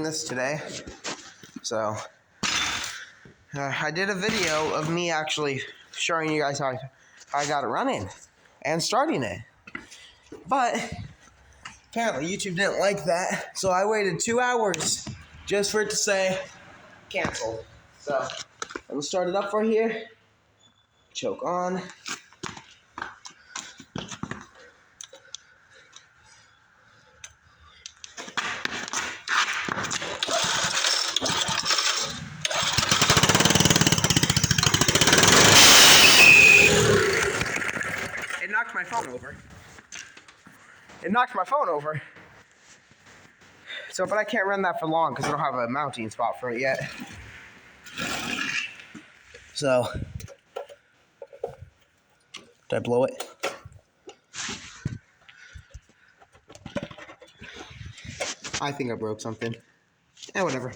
this today. So I did a video of me actually showing you guys how I got it running and starting it. But apparently YouTube didn't like that, so I waited 2 hours just for it to say cancel. So I'm gonna start it up for here. Choke on. It knocked my phone over. So, but I can't run that for long because I don't have a mounting spot for it yet. So, did I blow it? I think I broke something. Whatever.